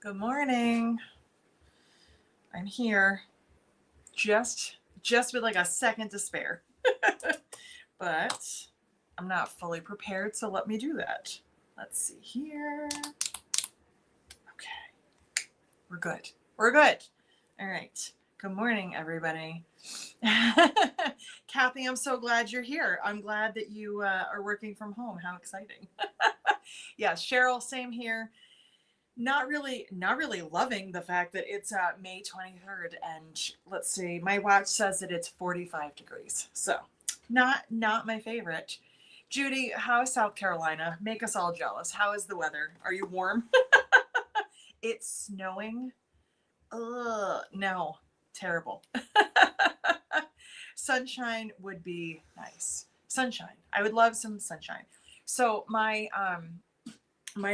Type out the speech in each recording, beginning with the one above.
Good morning. I'm here just with like a second to spare. But I'm not fully prepared, so let me do that. Let's see here. Okay. We're good. We're good. All right. Good morning, everybody. Kathy, I'm so glad you're here. I'm glad that you are working from home. How exciting. Yeah, Cheryl, same here. Not really loving the fact that it's May 23rd, and let's see, my watch says that it's 45 degrees. So not my favorite. Judy, how is South Carolina? Make us all jealous. How is the weather? Are you warm? It's snowing. Ugh, no, terrible. Sunshine would be nice. Sunshine. I would love some sunshine. So my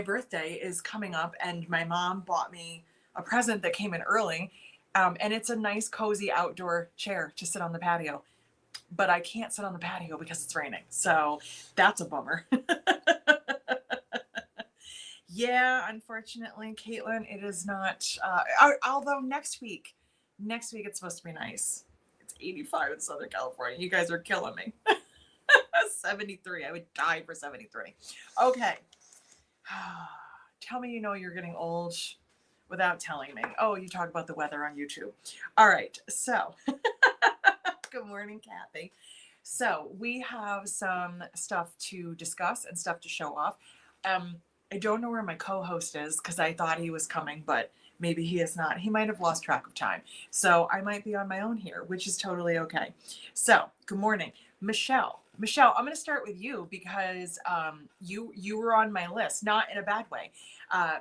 birthday is coming up, and my mom bought me a present that came in early. And it's a nice, cozy outdoor chair to sit on the patio. But I can't sit on the patio because it's raining. So that's a bummer. Yeah, unfortunately, Caitlin, it is not. Although next week it's supposed to be nice. It's 85 in Southern California. You guys are killing me. 73. I would die for 73. Okay. Tell me you know you're getting old without telling me. Oh, you talk about the weather on YouTube. All right. So, good morning, Kathy. So, we have some stuff to discuss and stuff to show off. I don't know where my co-host is because I thought he was coming, but maybe he is not. He might have lost track of time. So, I might be on my own here, which is totally okay. So, good morning, Michelle. Michelle, I'm going to start with you because you were on my list, not in a bad way.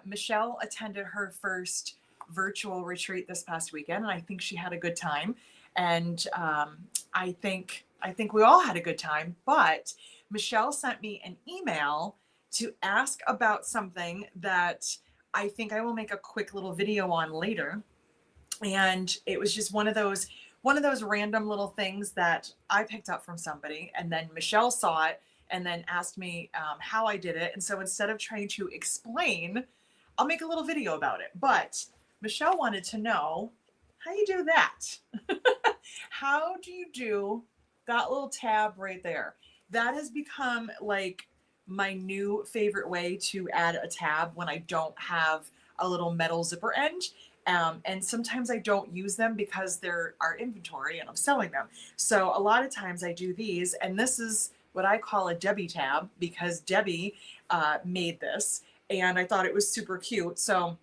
Michelle attended her first virtual retreat this past weekend, and I think she had a good time. And I think we all had a good time. But Michelle sent me an email to ask about something that I think I will make a quick little video on later. And it was just one of those random little things that I picked up from somebody, and then Michelle saw it and then asked me how I did it. And so instead of trying to explain, I'll make a little video about it. But Michelle wanted to know how you do that. How do you do that little tab right there? That has become like my new favorite way to add a tab when I don't have a little metal zipper end. And sometimes I don't use them because they're our inventory and I'm selling them. So a lot of times I do these, and this is what I call a Debbie tab because Debbie made this and I thought it was super cute. So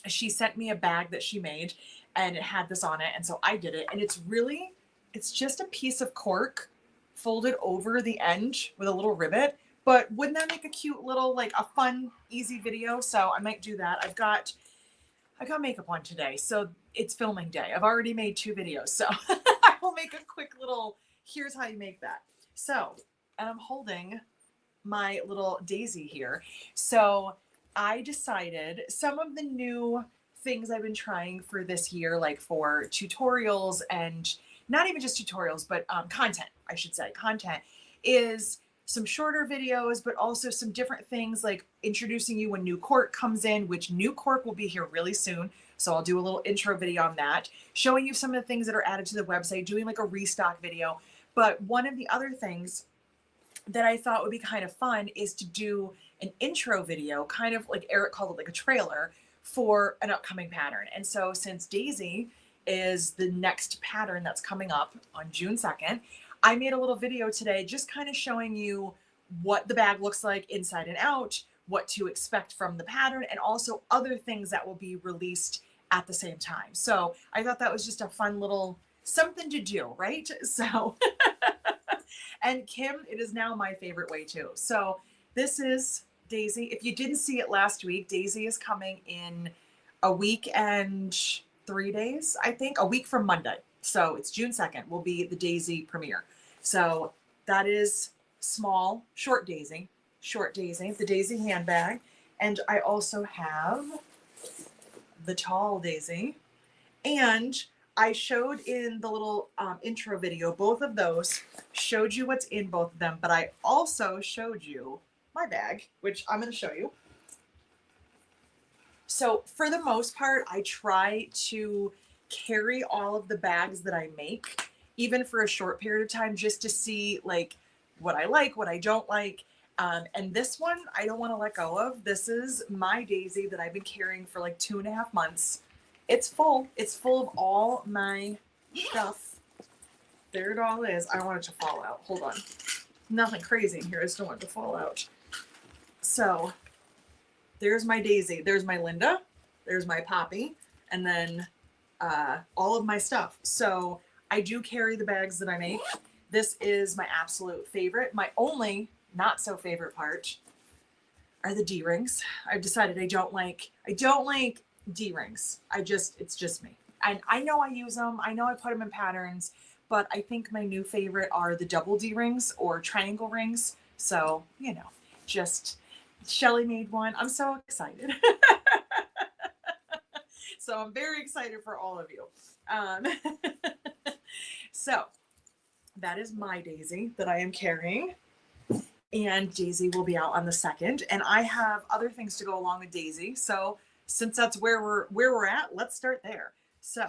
she sent me a bag that she made and it had this on it. And so I did it, and it's just a piece of cork folded over the end with a little rivet. But wouldn't that make a cute little, like a fun, easy video? So I might do that. I got makeup on today, so it's filming day. I've already made 2 videos, so I will make a quick little, here's how you make that. So, and I'm holding my little daisy here. So I decided some of the new things I've been trying for this year, like for tutorials, and not even just tutorials, but content, I should say. Content is some shorter videos, but also some different things like introducing you when new cork comes in, which new cork will be here really soon. So I'll do a little intro video on that, showing you some of the things that are added to the website, doing like a restock video. But one of the other things that I thought would be kind of fun is to do an intro video, kind of like Eric called it, like a trailer for an upcoming pattern. And so since Daisy is the next pattern that's coming up on June 2nd, I made a little video today just kind of showing you what the bag looks like inside and out, what to expect from the pattern, and also other things that will be released at the same time. So I thought that was just a fun little something to do, right? So, and Kim, it is now my favorite way too. So this is Daisy. If you didn't see it last week, Daisy is coming in a week and 3 days, I think, a week from Monday. So it's June 2nd will be the Daisy premiere. So that is small, short Daisy, the Daisy handbag. And I also have the tall Daisy. And I showed in the little intro video, both of those, showed you what's in both of them. But I also showed you my bag, which I'm going to show you. So for the most part, I try to carry all of the bags that I make, even for a short period of time, just to see like what I don't like. And this one I don't want to let go of. This is my daisy that I've been carrying for like 2.5 months. It's full. It's full of all my stuff. There it all is. I don't want it to fall out. Hold on. Nothing crazy in here. I just don't want it to fall out. So there's my daisy. There's my Linda. There's my Poppy. And then all of my stuff. So I do carry the bags that I make. This is my absolute favorite. My only not so favorite part are the D-rings. I've decided I don't like D-rings. It's just me. And I know I use them. I know I put them in patterns, but I think my new favorite are the double D-rings or triangle rings. So, you know, just Shelly made one. I'm so excited. So I'm very excited for all of you. So that is my daisy that I am carrying. And Daisy will be out on the 2nd. And I have other things to go along with Daisy. So since that's where we're at, let's start there. So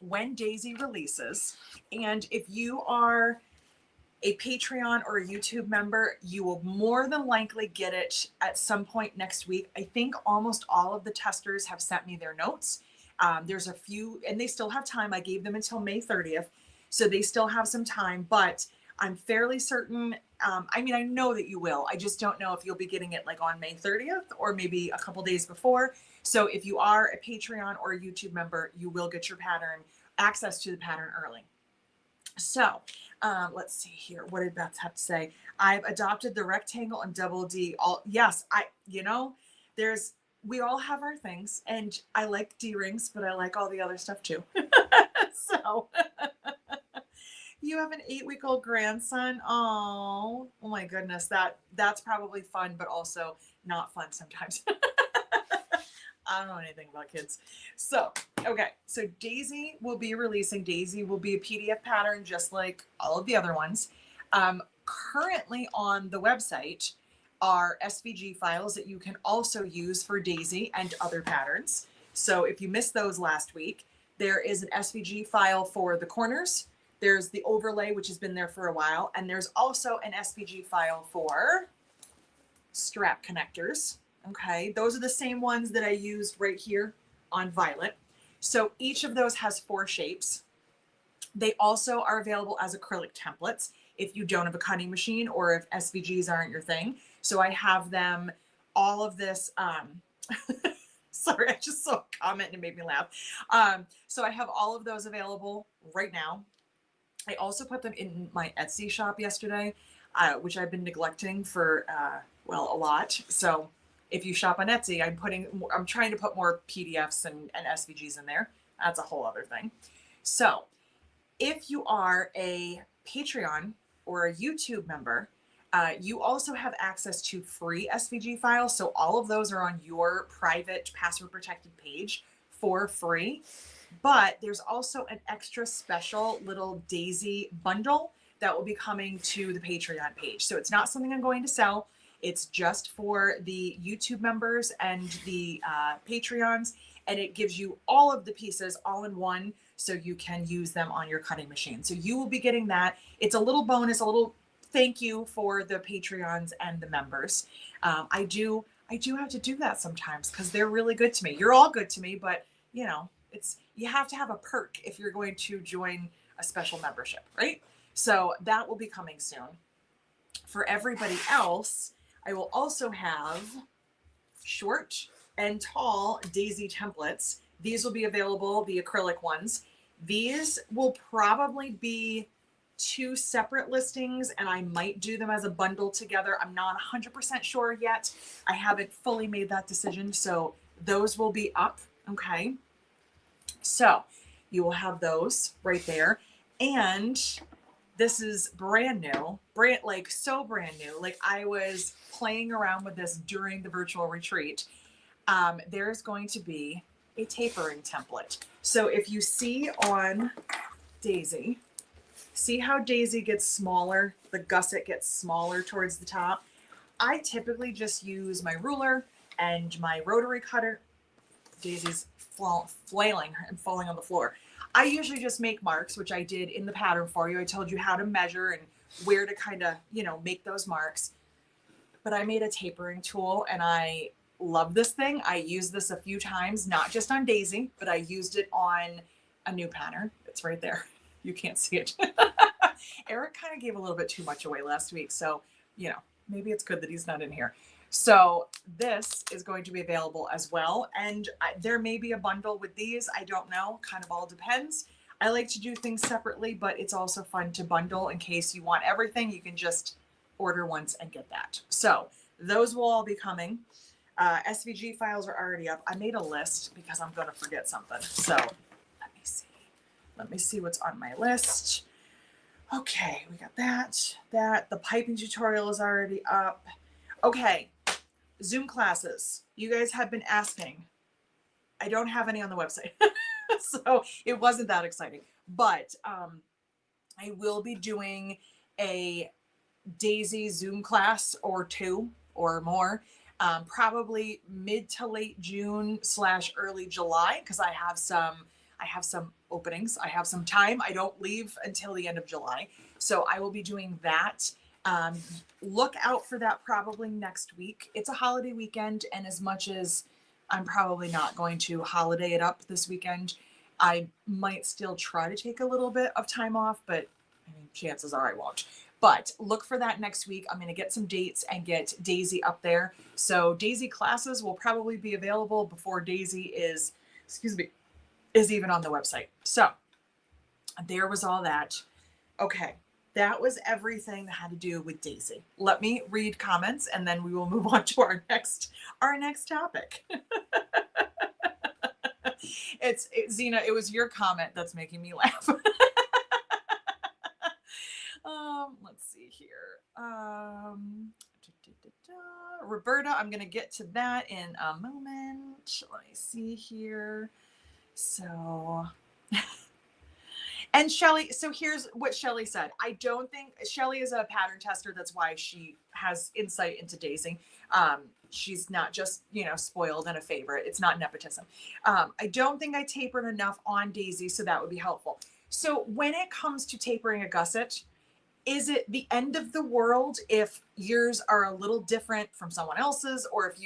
when Daisy releases, and if you are a Patreon or a YouTube member, you will more than likely get it at some point next week. I think almost all of the testers have sent me their notes. There's a few, and they still have time. I gave them until May 30th. So they still have some time, but I'm fairly certain. I mean, I know that you will. I just don't know if you'll be getting it like on May 30th or maybe a couple days before. So if you are a Patreon or a YouTube member, you will get your access to the pattern early. So let's see here. What did Beth have to say? I've adopted the rectangle and double D. Yes, we all have our things, and I like D-rings, but I like all the other stuff too. So you have an 8-week-old grandson. Oh my goodness. That's probably fun, but also not fun sometimes. I don't know anything about kids. So, okay. So Daisy will be releasing. Daisy will be a PDF pattern, just like all of the other ones. Currently on the website are SVG files that you can also use for Daisy and other patterns. So if you missed those last week, there is an SVG file for the corners. There's the overlay, which has been there for a while. And there's also an SVG file for strap connectors. Okay, those are the same ones that I used right here on Violet. So each of those has 4 shapes. They also are available as acrylic templates if you don't have a cutting machine or if SVGs aren't your thing. So I have them, all of this, sorry, I just saw a comment and it made me laugh. So I have all of those available right now. I also put them in my Etsy shop yesterday, which I've been neglecting for, well, a lot. So if you shop on Etsy, I'm trying to put more PDFs and SVGs in there. That's a whole other thing. So if you are a Patreon or a YouTube member, you also have access to free SVG files. So all of those are on your private password protected page for free. But there's also an extra special little Daisy bundle that will be coming to the Patreon page. So it's not something I'm going to sell. It's just for the YouTube members and the Patreons. And it gives you all of the pieces all in one so you can use them on your cutting machine. So you will be getting that. It's a little bonus, a little thank you for the Patreons and the members. I do have to do that sometimes because they're really good to me. You're all good to me, but you know, you have to have a perk if you're going to join a special membership, right? So that will be coming soon. For everybody else, I will also have short and tall Daisy templates. These will be available, the acrylic ones. These will probably be 2 separate listings, and I might do them as a bundle together. I'm not 100% sure yet. I haven't fully made that decision, so those will be up, okay? So you will have those right there. And this is brand new, so brand new. Like I was playing around with this during the virtual retreat. There's going to be a tapering template. So if you see on Daisy, see how Daisy gets smaller, the gusset gets smaller towards the top. I typically just use my ruler and my rotary cutter. Daisy's flailing and falling on the floor. I usually just make marks, which I did in the pattern for you. I told you how to measure and where to kind of, you know, make those marks. But I made a tapering tool and I love this thing. I used this a few times, not just on Daisy, but I used it on a new pattern. It's right there. You can't see it. Eric kind of gave a little bit too much away last week. So, you know, maybe it's good that he's not in here. So this is going to be available as well. And there may be a bundle with these. I don't know. Kind of all depends. I like to do things separately, but it's also fun to bundle in case you want everything. You can just order once and get that. So those will all be coming. SVG files are already up. I made a list because I'm going to forget something. So let me see. Let me see what's on my list. Okay, we got that. The piping tutorial is already up. Okay, Zoom classes. You guys have been asking. I don't have any on the website. So it wasn't that exciting. But I will be doing a Daisy Zoom class or two or more. Probably mid to late June / early July, because I have some openings. I have some time. I don't leave until the end of July. So I will be doing that. Look out for that probably next week. It's a holiday weekend, and as much as I'm probably not going to holiday it up this weekend, I might still try to take a little bit of time off, but I mean, chances are I won't. But look for that next week. I'm going to get some dates and get Daisy up there. So Daisy classes will probably be available before Daisy is even on the website. So there was all that. Okay, that was everything that had to do with Daisy. Let me read comments and then we will move on to our next topic. Zena, it was your comment that's making me laugh. Let's see here. Roberta, I'm going to get to that in a moment. Let me see here. So, and Shelly, so here's what Shelly said. I don't think Shelly is a pattern tester. That's why she has insight into Daisy. She's not just, you know, spoiled and a favorite. It's not nepotism. I don't think I tapered enough on Daisy, so that would be helpful. So when it comes to tapering a gusset, is it the end of the world if yours are a little different from someone else's, or if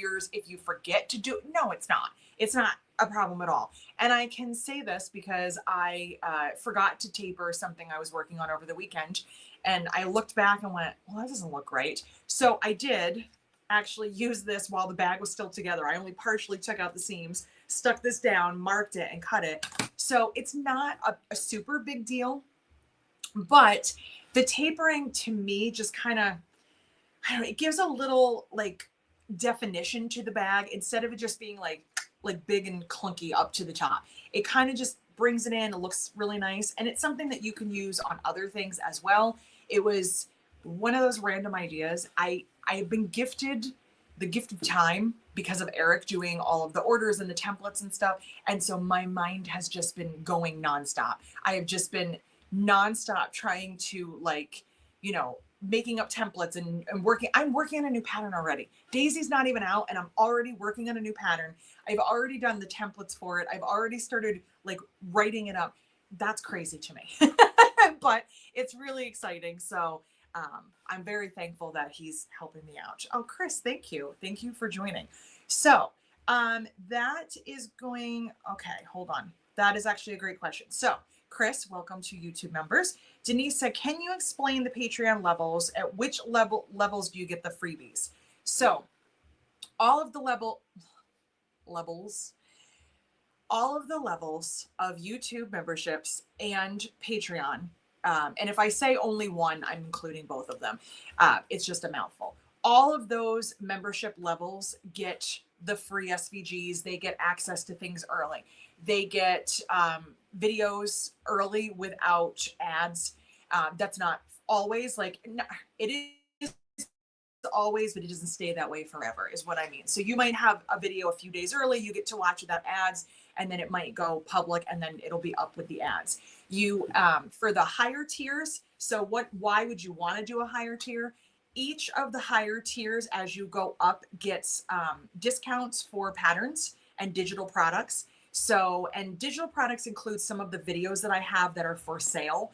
you forget to do it? No, it's not. It's not a problem at all. And I can say this because I forgot to taper something I was working on over the weekend. And I looked back and went, well, that doesn't look right. So I did actually use this while the bag was still together. I only partially took out the seams, stuck this down, marked it, and cut it. So it's not a super big deal. But the tapering to me just kind of, I don't know, it gives a little like definition to the bag instead of it just being like big and clunky up to the top. It kind of just brings it in. It looks really nice. And it's something that you can use on other things as well. It was one of those random ideas. I've been gifted the gift of time because of Eric doing all of the orders and the templates and stuff. And so my mind has just been going nonstop. I have just been nonstop trying to, like, you know, making up templates and working. I'm working on a new pattern already. Daisy's not even out and I'm already working on a new pattern. I've already done the templates for it. I've already started like writing it up. That's crazy to me, but it's really exciting. So I'm very thankful that he's helping me out. Oh, Chris, thank you. Thank you for joining. So that is going, okay, hold on. That is actually a great question. So Chris, welcome to YouTube members. Denise said, can you explain the Patreon levels? At which levels do you get the freebies? So all of the levels of YouTube memberships and Patreon. And if I say only one, I'm including both of them. It's just a mouthful. All of those membership levels get the free SVGs. They get access to things early. They get videos early without ads. That's not always, like, it is always, but it doesn't stay that way forever is what I mean. So you might have a video a few days early, you get to watch without ads, and then it might go public and then it'll be up with the ads. You for the higher tiers, so why would you want to do a higher tier? each of the higher tiers as you go up gets discounts for patterns and digital products. So, and digital products include some of the videos that I have that are for sale.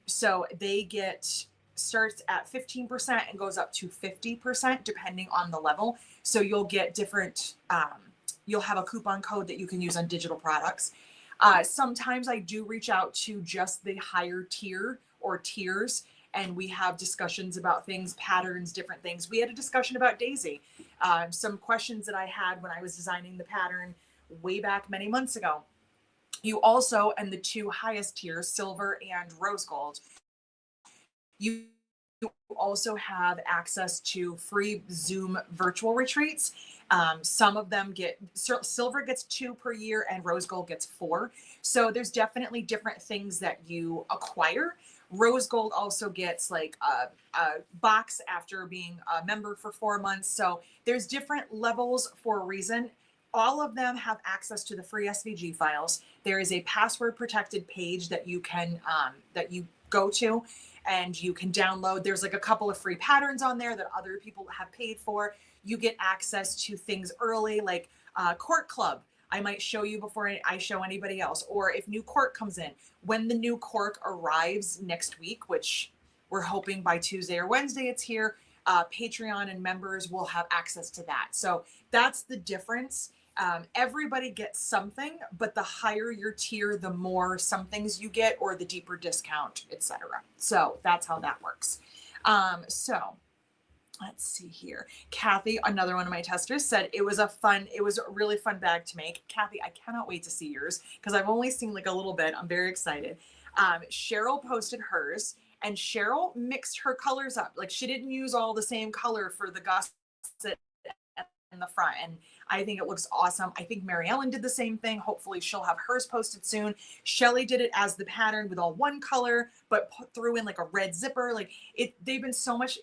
So they get starts at 15% and goes up to 50% depending on the level. So you'll get different, you'll have a coupon code that you can use on digital products. Sometimes I do reach out to just the higher tier or tiers, and we have discussions about things, patterns, different things. We had a discussion about Daisy. Some questions that I had when I was designing the pattern way back many months ago. You also, and the two highest tiers, silver and rose gold, you also have access to free Zoom virtual retreats. Some of them get, silver gets 2 per year and rose gold gets 4. So there's definitely different things that you acquire. Rose gold also gets like a box after being a member for 4 months. So there's different levels for a reason. All of them have access to the free SVG files. There is a password protected page that you can, that you go to and you can download. There's like a couple of free patterns on there that other people have paid for. You get access to things early, like Cork Club. I might show you before I show anybody else. Or if new cork comes in, when the new cork arrives next week, which we're hoping by Tuesday or Wednesday it's here, Patreon and members will have access to that. So that's the difference. Everybody gets something, but the higher your tier, the more some things you get or the deeper discount, etc. So that's how that works. So let's see here. Kathy, another one of my testers, said it was a really fun bag to make. Kathy, I cannot wait to see yours because I've only seen like a little bit. I'm very excited. Cheryl posted hers, and Cheryl mixed her colors up. Like she didn't use all the same color for the gusset in the front, and I think it looks awesome. I think Mary Ellen did the same thing. Hopefully she'll have hers posted soon. Shelly did it as the pattern with all one color, but threw in like a red zipper. Like it's been so much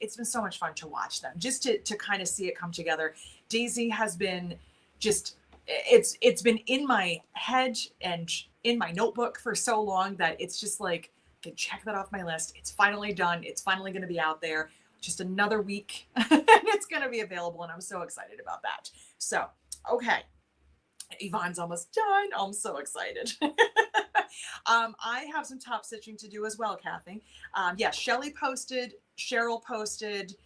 fun to watch them, just to kind of see it come together. Daisy has been just, it's been in my head and in my notebook for so long that it's just like, I can check that off my list. It's finally done. It's finally going to be out there. Just another week and it's going to be available, and I'm so excited about that. So, okay. Yvonne's almost done. I'm so excited. I have some top stitching to do as well, Kathy. Yeah, Shelly posted, Cheryl posted,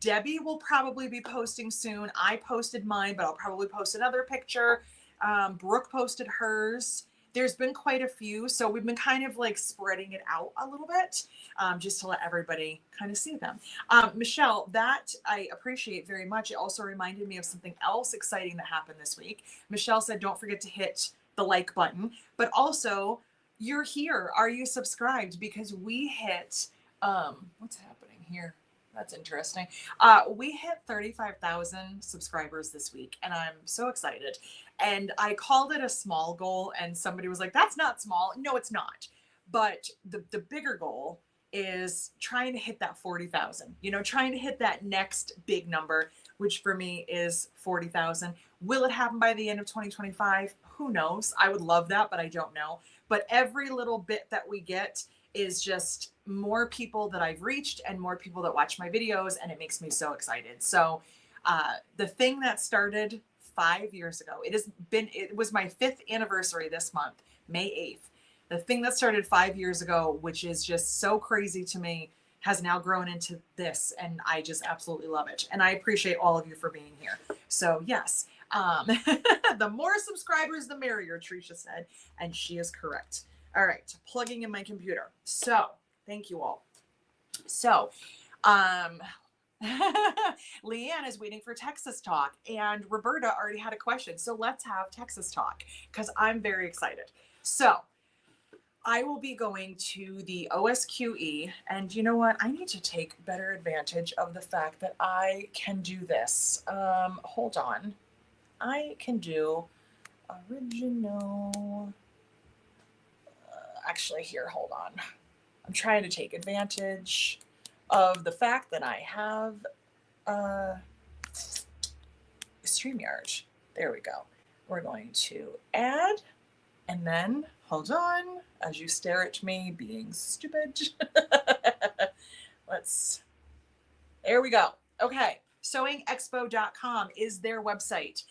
Debbie will probably be posting soon. I posted mine, but I'll probably post another picture. Brooke posted hers. There's been quite a few, so we've been kind of like spreading it out a little bit, just to let everybody kind of see them. Michelle, that I appreciate very much. It also reminded me of something else exciting that happened this week. Michelle said, don't forget to hit the like button, but also you're here. Are you subscribed? Because we hit, what's happening here? That's interesting. We hit 35,000 subscribers this week, and I'm so excited. And I called it a small goal, and somebody was like, that's not small. No, it's not. But the bigger goal is trying to hit that 40,000, trying to hit that next big number, which for me is 40,000. Will it happen by the end of 2025? Who knows? I would love that, but I don't know. But every little bit that we get is just more people that I've reached and more people that watch my videos, and it makes me so excited. So the thing that started 5 years ago, it was my 5th anniversary this month, May 8th. The thing that started 5 years ago, which is just so crazy to me, has now grown into this, and I just absolutely love it. And I appreciate all of you for being here. So yes, the more subscribers, the merrier, Tricia said, and she is correct. All right, plugging in my computer. So thank you all. So Leanne is waiting for Texas Talk, and Roberta already had a question. So let's have Texas Talk because I'm very excited. So I will be going to the OSQE, and you know what? I need to take better advantage of the fact that I can do this. Hold on. I can do original. Actually, here, hold on. I'm trying to take advantage of the fact that I have StreamYard. There we go. We're going to add, and then, hold on, as you stare at me being stupid. Let's There we go. Okay. Sewingexpo.com is their website.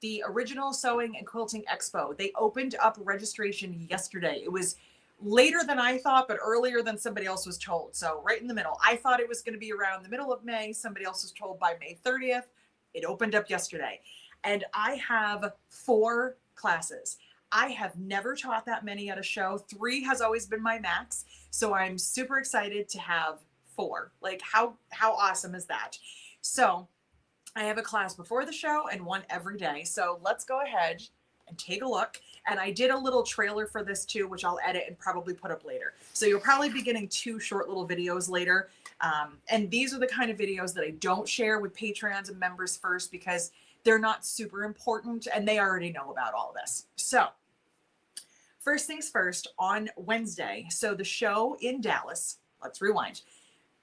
The original Sewing and Quilting Expo. They opened up registration yesterday. It was later than I thought, but earlier than somebody else was told. So right in the middle. I thought it was going to be around the middle of May. Somebody else was told by May 30th. It opened up yesterday. And I have 4 classes. I have never taught that many at a show. 3 has always been my max. So I'm super excited to have 4. Like how awesome is that? So I have a class before the show and one every day. So let's go ahead and take a look. And I did a little trailer for this too, which I'll edit and probably put up later. So you'll probably be getting 2 short little videos later. And these are the kind of videos that I don't share with Patreons and members first because they're not super important and they already know about all this. So first things first, on Wednesday, so the show in Dallas, let's rewind.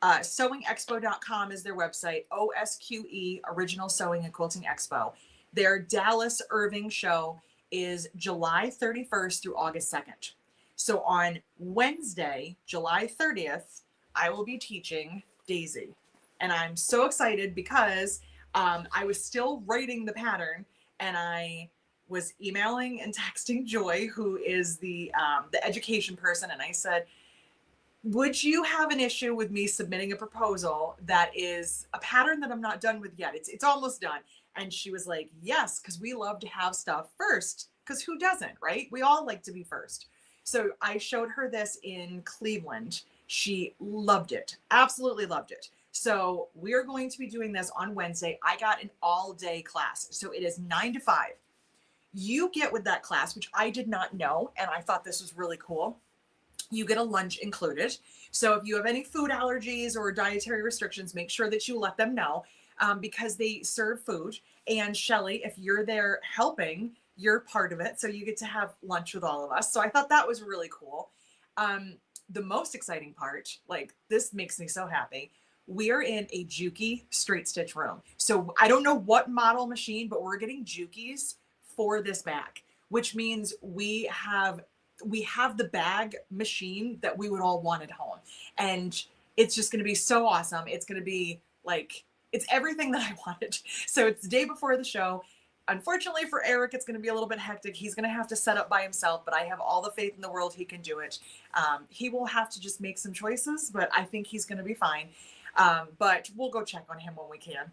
Sewingexpo.com is their website, OSQE, Original Sewing and Quilting Expo. Their Dallas Irving show is July 31st through August 2nd. So on Wednesday, July 30th, I will be teaching Daisy. And I'm so excited because I was still writing the pattern and I was emailing and texting Joy, who is the education person. And I said, would you have an issue with me submitting a proposal that is a pattern that I'm not done with yet? It's almost done. And she was like, yes, because we love to have stuff first, because who doesn't, right? We all like to be first. So I showed her this in Cleveland. She loved it, absolutely loved it. So we're going to be doing this on Wednesday. I got an all-day class. So it is 9 to 5. You get with that class, which I did not know, and I thought this was really cool. You get a lunch included. So if you have any food allergies or dietary restrictions, make sure that you let them know because they serve food. And Shelly, if you're there helping, you're part of it. So you get to have lunch with all of us. So I thought that was really cool. The most exciting part, like this makes me so happy. We're in a Juki straight stitch room. So I don't know what model machine, but we're getting Jukis for this bag, which means we have the bag machine that we would all want at home. And it's just going to be so awesome. It's going to be like, it's everything that I wanted. So it's the day before the show. Unfortunately for Eric, it's going to be a little bit hectic. He's going to have to set up by himself, but I have all the faith in the world he can do it. He will have to just make some choices, but I think he's going to be fine. But we'll go check on him when we can.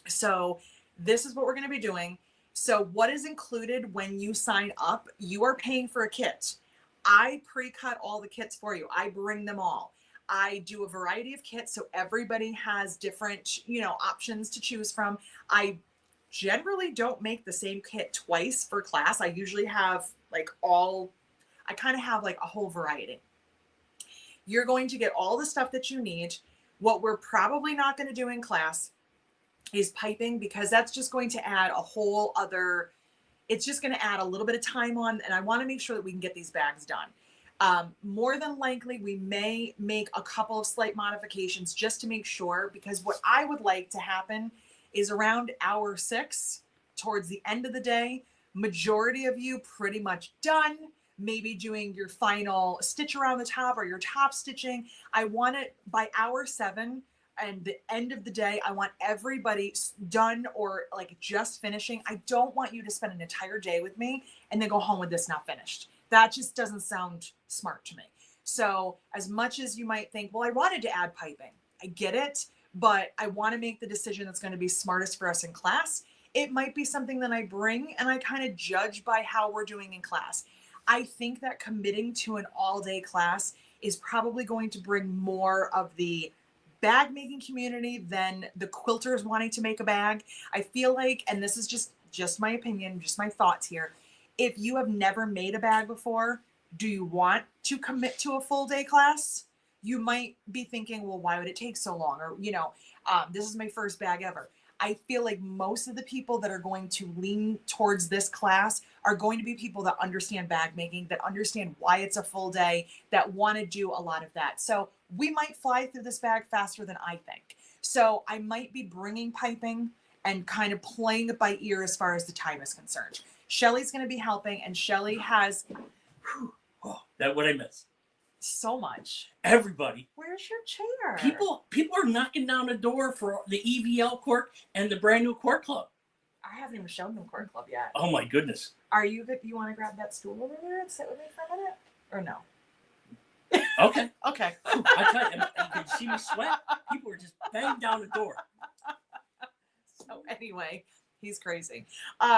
So this is what we're going to be doing. So what is included when you sign up? You are paying for a kit. I pre-cut all the kits for you. I bring them all. I do a variety of kits, so everybody has different, options to choose from. I generally don't make the same kit twice for class. I usually have I kind of have like a whole variety. You're going to get all the stuff that you need. What we're probably not going to do in class is piping, because that's just going to add a whole other, it's just going to add a little bit of time on, and I want to make sure that we can get these bags done. More than likely, we may make a couple of slight modifications just to make sure, because what I would like to happen is around hour 6, towards the end of the day, majority of you pretty much done, maybe doing your final stitch around the top or your top stitching. I want it by hour 7 and the end of the day, I want everybody done or like just finishing. I don't want you to spend an entire day with me and then go home with this not finished. That just doesn't sound smart to me. So as much as you might think, well, I wanted to add piping, I get it, but I want to make the decision that's going to be smartest for us in class. It might be something that I bring and I kind of judge by how we're doing in class. I think that committing to an all-day class is probably going to bring more of the bag making community than the quilters wanting to make a bag. I feel like, and this is just my opinion, just my thoughts here. If you have never made a bag before, do you want to commit to a full day class? You might be thinking, well, why would it take so long? Or, this is my first bag ever. I feel like most of the people that are going to lean towards this class are going to be people that understand bag making, that understand why it's a full day, that want to do a lot of that. So we might fly through this bag faster than I think. So I might be bringing piping and kind of playing it by ear as far as the time is concerned. Shelly's going to be helping, and Shelly has... That what I missed. So much. Everybody. Where's your chair? People are knocking down the door for the EVL Cork and the brand new Cork Club. I haven't even shown them Cork Club yet. Oh my goodness. Are you good? You want to grab that stool over there and sit with me for a minute? Or no? Okay. Okay. I tell you, did you see me sweat? People were just banging down the door. So anyway, he's crazy.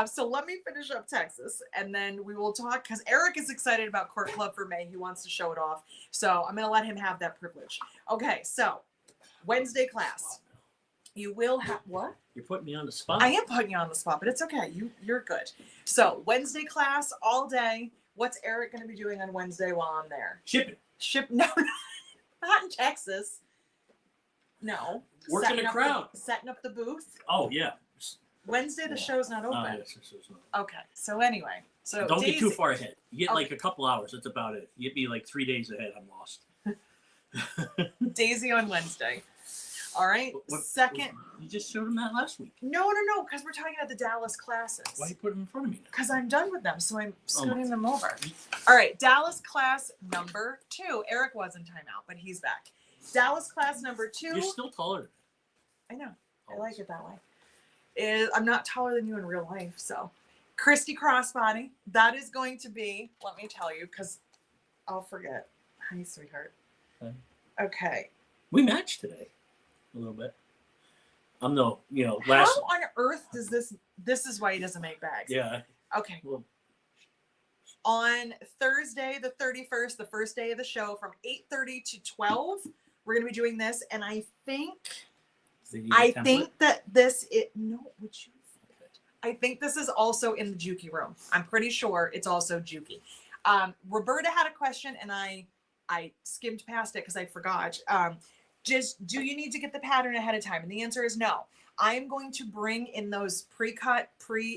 So let me finish up Texas, and then we will talk, because Eric is excited about Cork Club for May. He wants to show it off. So I'm going to let him have that privilege. Okay, so Wednesday class. You will have, what? You're putting me on the spot. I am putting you on the spot, but it's okay. You're good. So Wednesday class all day. What's Eric going to be doing on Wednesday while I'm there? Shipping. No, not in Texas. No. Working the crowd. Setting up the booth. Oh, yeah. Wednesday, the show's not open. Yes, the show's not. Okay. So anyway. So don't get too far ahead. You get Okay. like a couple hours. That's about it. You get me like 3 days ahead. I'm lost. Daisy on Wednesday. All right. Second. You just showed him that last week. No, because we're talking about the Dallas classes. Why you put him in front of me now? Because I'm done with them, so I'm scooting them over. All right, Dallas class number 2. Eric was in timeout, but he's back. Dallas class number 2. You're still taller. I know. I like it that way. I'm not taller than you in real life, so. Christy Crossbody. That is going to be, let me tell you, because I'll forget. Hi, sweetheart. Hi. Okay. We matched today. A little bit. I'm no, How on earth does this is why he doesn't make bags. Yeah. Okay. Well, on Thursday, the 31st, the first day of the show, from 8:30 to 12, we're going to be doing this. And I think that this, would you? I think this is also in the Juki room. I'm pretty sure it's also Juki. Roberta had a question and I skimmed past it because I forgot. Just, do you need to get the pattern ahead of time? And the answer is no. I am going to bring in those pre-cut,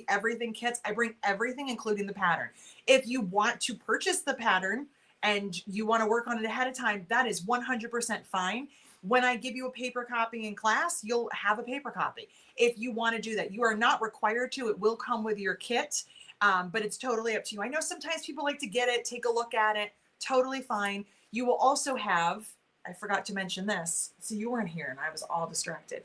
everything kits. I bring everything, including the pattern. If you want to purchase the pattern and you want to work on it ahead of time, that is 100% fine. When I give you a paper copy in class, you'll have a paper copy. If you want to do that, you are not required to. It will come with your kit, but it's totally up to you. I know sometimes people like to get it, take a look at it. Totally fine. You will also have, I forgot to mention this. So you weren't here and I was all distracted.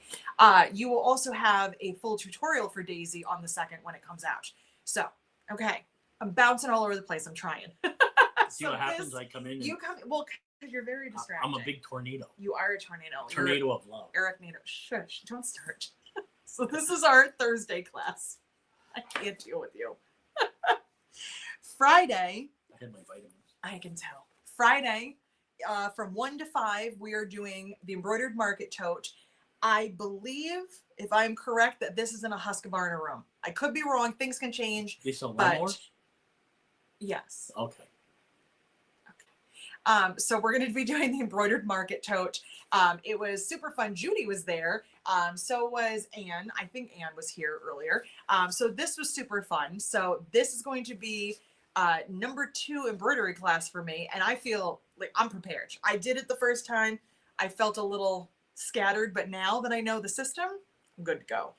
You will also have a full tutorial for Daisy on the 2nd when it comes out. So, okay. I'm bouncing all over the place. I'm trying. See what happens? I come in. Well, you're very distracting. I'm a big tornado. You are a tornado. Tornado of love. Eric Nato. Shush. Don't start. So this is our Thursday class. I can't deal with you. Friday. I had my vitamins. I can tell. Friday. From 1 to 5, we are doing the embroidered market tote. I believe, if I'm correct, that this is in a Husqvarna room. I could be wrong. Things can change. They sell but lawnmowers? Yes. Okay. So we're going to be doing the embroidered market tote. It was super fun. Judy was there. So was Anne. I think Anne was here earlier. So this was super fun. So this is going to be number 2 embroidery class for me. And I feel like I'm prepared. I did it the first time. I felt a little scattered, but now that I know the system, I'm good to go.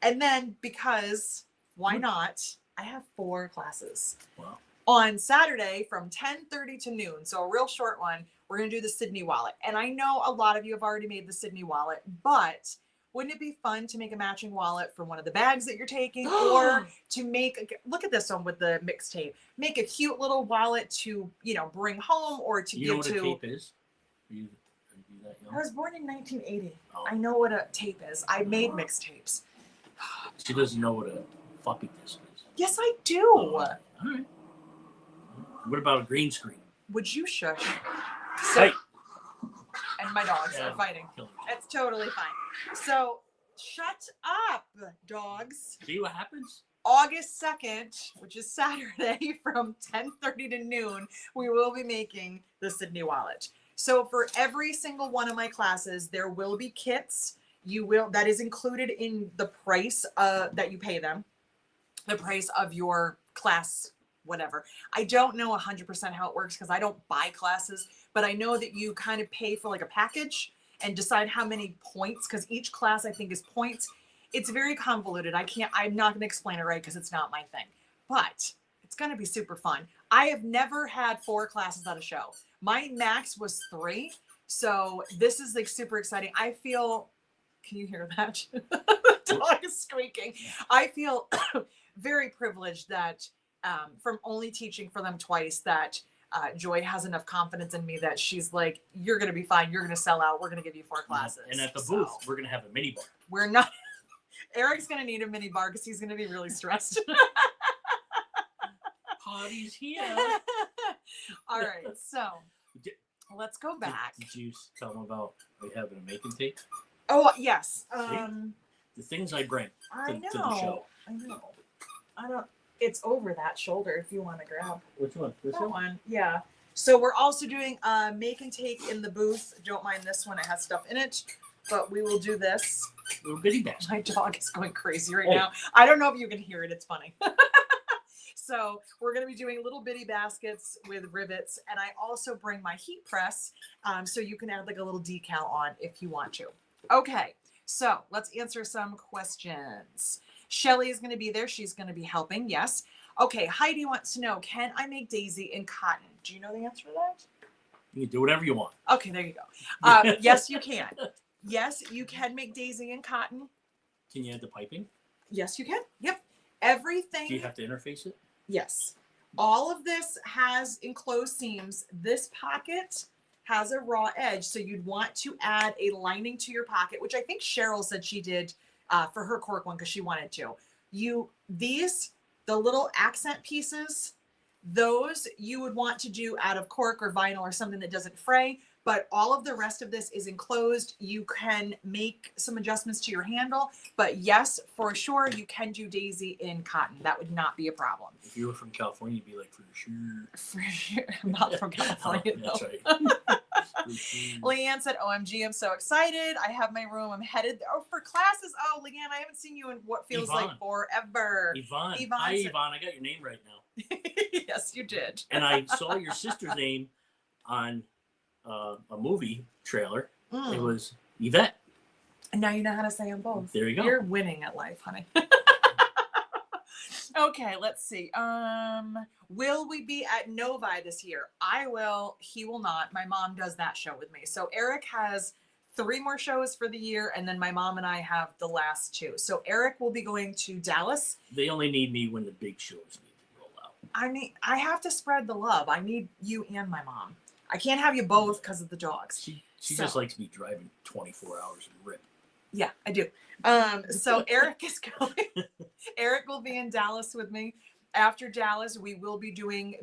And then because why not? I have 4 classes. Wow. On Saturday from 10:30 to noon, so a real short one, we're going to do the Sydney wallet. And I know a lot of you have already made the Sydney wallet, but wouldn't it be fun to make a matching wallet for one of the bags that you're taking or to make, look at this one with the mixtape, make a cute little wallet to, bring home or to give to. You know what a tape is? Are you that young? I was born in 1980. Oh. I know what a tape is. I made mixtapes. She doesn't know what a floppy disk is. Yes, I do. All right. What about a green screen? Would you shush? Hey. And my dogs are fighting. It's totally fine. So shut up, dogs. See what happens? August 2nd, which is Saturday from 10:30 to noon, we will be making the Sydney wallet. So for every single one of my classes, there will be kits. That is included in the price that you pay them, the price of your class, whatever. I don't know 100% how it works because I don't buy classes, but I know that you kind of pay for like a package and decide how many points, because each class I think is points. It's very convoluted. I'm not going to explain it right because it's not my thing, but it's going to be super fun. I have never had 4 classes at a show. My max was 3. So this is like super exciting. I feel, can you hear that? The dog is squeaking. I feel very privileged that from only teaching for them twice, that Joy has enough confidence in me that she's like, you're going to be fine. You're going to sell out. We're going to give you 4 classes. And at the booth, we're going to have a mini bar. We're not. Eric's going to need a mini bar because he's going to be really stressed. Party's here. All right. So let's go back. Did you tell them about we having a make and take? Oh, yes. The things I bring I to know. the show. I know. I don't. It's over that shoulder if you want to grab. Which one? This That one? one. Yeah. So we're also doing make and take in the booth. Don't mind this one. It has stuff in it. But we will do this. Little bitty basket. My dog is going crazy right now. I don't know if you can hear it. It's funny. So we're going to be doing little bitty baskets with rivets. And I also bring my heat press so you can add like a little decal on if you want to. Okay. So let's answer some questions. Shelly is going to be there. She's going to be helping. Yes. Okay. Heidi wants to know, can I make daisy in cotton? Do you know the answer to that? You can do whatever you want. Okay. There you go. Yes, you can. Yes, you can make daisy in cotton. Can you add the piping? Yes, you can. Yep. Everything. Do you have to interface it? Yes. All of this has enclosed seams. This pocket has a raw edge. So you'd want to add a lining to your pocket, which I think Cheryl said she did for her cork one because she wanted to. The little accent pieces, those you would want to do out of cork or vinyl or something that doesn't fray. But all of the rest of this is enclosed. You can make some adjustments to your handle. But yes, for sure, you can do daisy in cotton. That would not be a problem. If you were from California, you'd be like, for sure. For sure. I'm not from California, Oh, that's though. right. Leanne said, OMG, I'm so excited. I have my room. I'm headed for classes. Oh, Leanne, I haven't seen you in what feels Yvonne. like forever. Yvonne. Yvonne Hi, said- Yvonne. I got your name right now. Yes, you did. And I saw your sister's name on a movie trailer. It was Yvette. And now you know how to say them both. There you go. You're winning at life, honey. Okay, let's see. Will we be at Novi this year? I will. He will not. My mom does that show with me. So Eric has 3 more shows for the year, and then my mom and I have the last 2. So Eric will be going to Dallas. They only need me when the big shows need to roll out. I mean, I have to spread the love. I need you and my mom. I can't have you both because of the dogs. She just likes me driving 24 hours and rip. Yeah, I do. So Eric is going. Eric will be in Dallas with me. After Dallas, we will be doing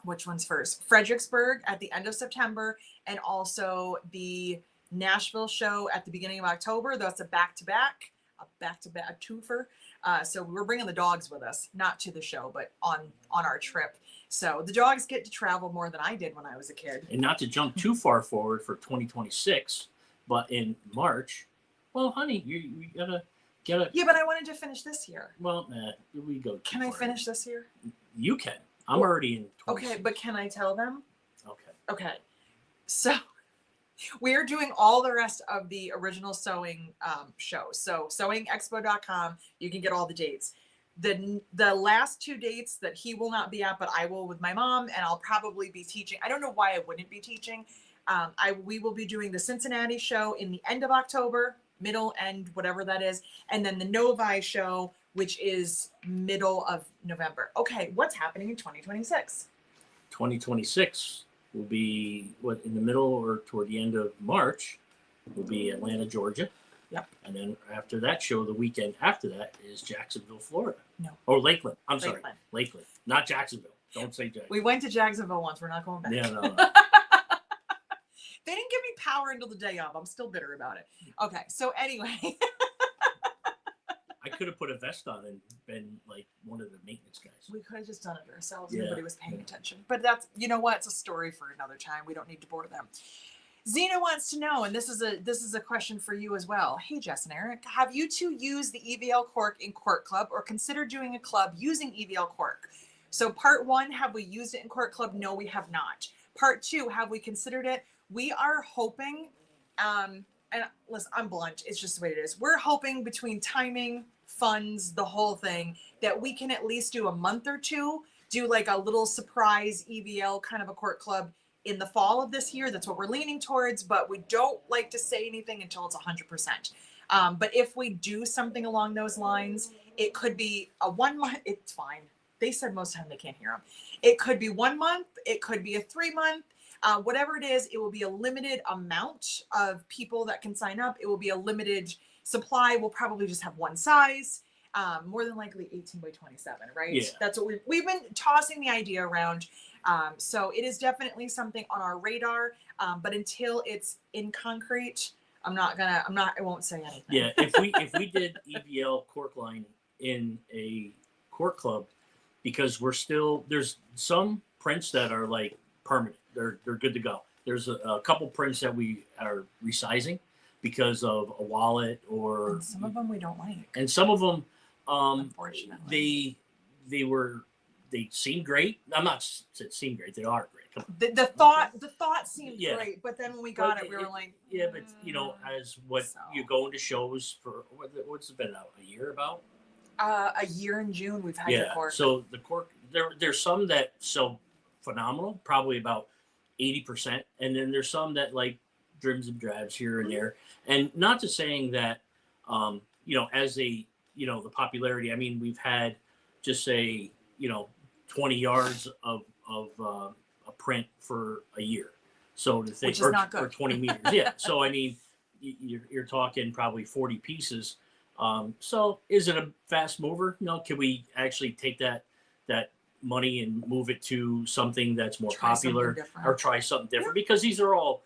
which one's first? Fredericksburg at the end of September, and also the Nashville show at the beginning of October. That's a back-to-back, a twofer. So we're bringing the dogs with us, not to the show, but on our trip. So the dogs get to travel more than I did when I was a kid. And not to jump too far forward for 2026, but in March, well, honey, you gotta. Yeah, but I wanted to finish this year. Well, we go. Can I finish this year? You can. I'm already in. 26. Okay, but can I tell them? Okay. Okay. So we are doing all the rest of the original sewing shows. So sewingexpo.com, you can get all the dates. The last 2 dates that he will not be at, but I will with my mom, and I'll probably be teaching. I don't know why I wouldn't be teaching. We will be doing the Cincinnati show in the end of October, middle, end, whatever that is. And then the Novi show, which is middle of November. Okay, what's happening in 2026? 2026 will be in the middle or toward the end of March. Will be Atlanta, Georgia. Yep. And then after that show, the weekend after that is Jacksonville, Florida. No. Or Lakeland. I'm sorry. Lakeland. Lakeland. Not Jacksonville. Don't say Jacksonville. We went to Jacksonville once. We're not going back. Yeah, no. They didn't give me power until the day of. I'm still bitter about it. Okay, so anyway. I could have put a vest on and been like one of the maintenance guys. We could have just done it ourselves. Yeah. Nobody was paying attention. But that's, you know what? It's a story for another time. We don't need to bore them. Zena wants to know, and this is a question for you as well. Hey, Jess and Eric, have you two used the EVL cork in Cork Club or consider doing a club using EVL cork? So part 1, have we used it in Cork Club? No, we have not. Part 2, have we considered it? We are hoping, and listen, I'm blunt. It's just the way it is. We're hoping between timing, funds, the whole thing, that we can at least do a month or 2, do like a little surprise EVL kind of a Cork Club in the fall of this year. That's what we're leaning towards, but we don't like to say anything until it's 100%. But if we do something along those lines, it could be a 1 month. It's fine. They said most of the time they can't hear them. It could be 1 month. It could be a 3 month. Whatever it is, it will be a limited amount of people that can sign up. It will be a limited supply. We'll probably just have one size. More than likely 18 by 27, right? Yeah. That's what we've been tossing the idea around. So it is definitely something on our radar. But until it's in concrete, I won't say anything. Yeah. If we did EVL cork line in a cork club, because there's some prints that are like permanent. They're good to go. There's a couple prints that we are resizing because of a wallet or. And some of them we don't like. And some of them, unfortunately, they seem great. I'm not seem great. They are great. Come on. The thought seemed great, but then when we got it, we were like, yeah, but as what you go into shows for, what's it been out a year about? A year in June we've had the cork. So the cork, there's some that sell phenomenal, probably about 80%, and then there's some that like drims and drabs here and there. And not to saying that, as the popularity. I mean, we've had just say 20 yards of a print for a year. So to think, which is not good. Or 20 meters, yeah. So I mean, you're talking probably 40 pieces. So is it a fast mover? No. Can we actually take that money and move it to something that's more popular, or try something different? Yeah. Because these are all,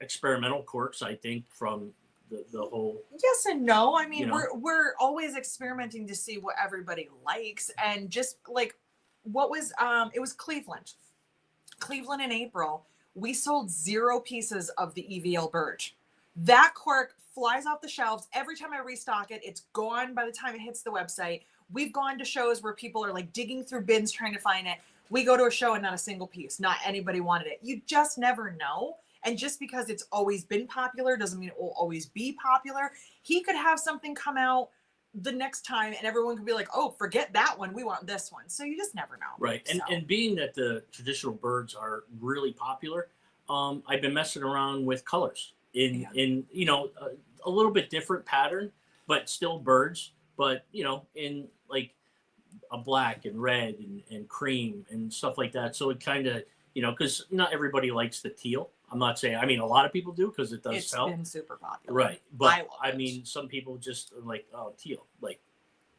experimental corks. I think from the whole. Yes and no. I mean, we're always experimenting to see what everybody likes, and just like what was it was Cleveland in April. We sold 0 pieces of the EVL Birch. That cork flies off the shelves every time I restock it. It's gone by the time it hits the website. We've gone to shows where people are like digging through bins trying to find it. We go to a show and not a single piece. Not anybody wanted it. You just never know. And just because it's always been popular doesn't mean it will always be popular. He could have something come out the next time and everyone could be like, oh, forget that one. We want this one. So you just never know. Right. And being that the traditional birds are really popular, I've been messing around with colors in a little bit different pattern, but still birds, but in like a black and red and cream and stuff like that. So it kind of, because not everybody likes the teal. I'm not saying, I mean, a lot of people do because it does sell. It's been super popular. Right. But I mean, some people just are like, oh, teal. Like.